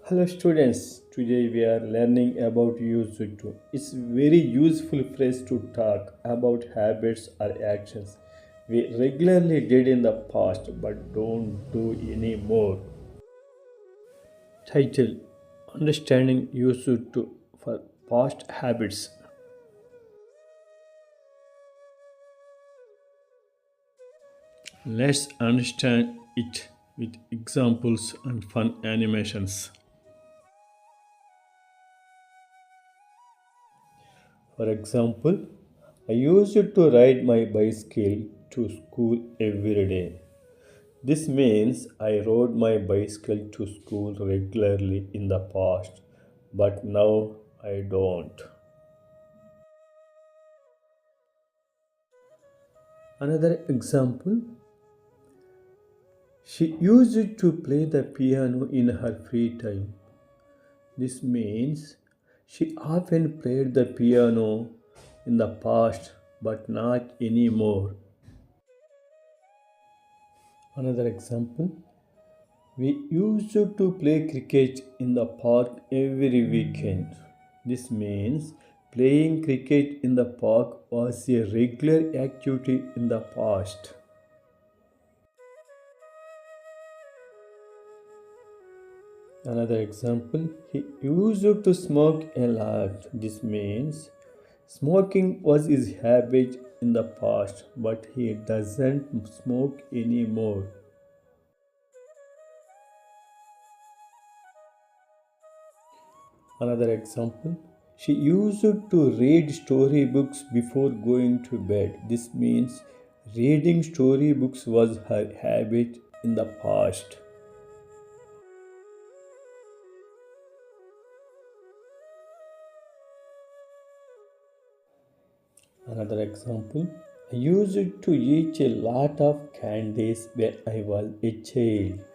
Hello students, today we are learning about used to. It's very useful phrase to talk about habits or actions we regularly did in the past but don't do anymore. Title: Understanding used to for past habits. Let's understand it with examples and fun animations. For example, I used to ride my bicycle to school every day. This means I rode my bicycle to school regularly in the past, but now I don't. Another example, she used to play the piano in her free time. This means she often played the piano in the past, but not anymore. Another example, we used to play cricket in the park every weekend. This means playing cricket in the park was a regular activity in the past. Another example, he used to smoke a lot. This means smoking was his habit in the past, but he doesn't smoke anymore. Another example, she used to read storybooks before going to bed. This means reading storybooks was her habit in the past. Another example, I used to eat a lot of candies when I was a child.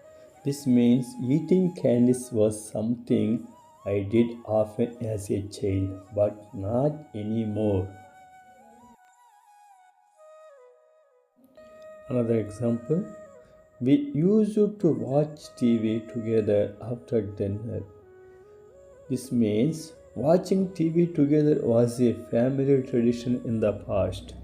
This means eating candies was something I did often as a child, but not anymore. Another example, we used to watch TV together after dinner. This means watching TV together was a family tradition in the past.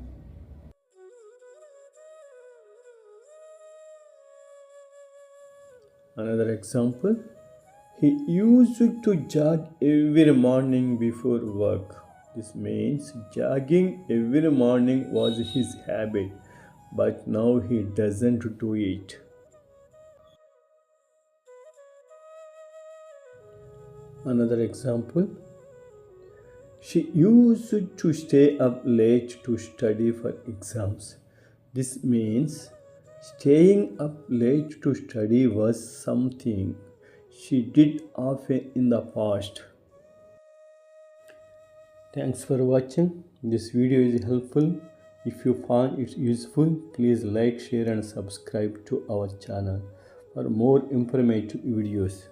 Another example, he used to jog every morning before work. This means jogging every morning was his habit, but now he doesn't do it. Another example, she used to stay up late to study for exams. This means staying up late to study was something she did often in the past. Thanks for watching. This video is helpful. If you found it useful, please like, share and subscribe to our channel for more informative videos.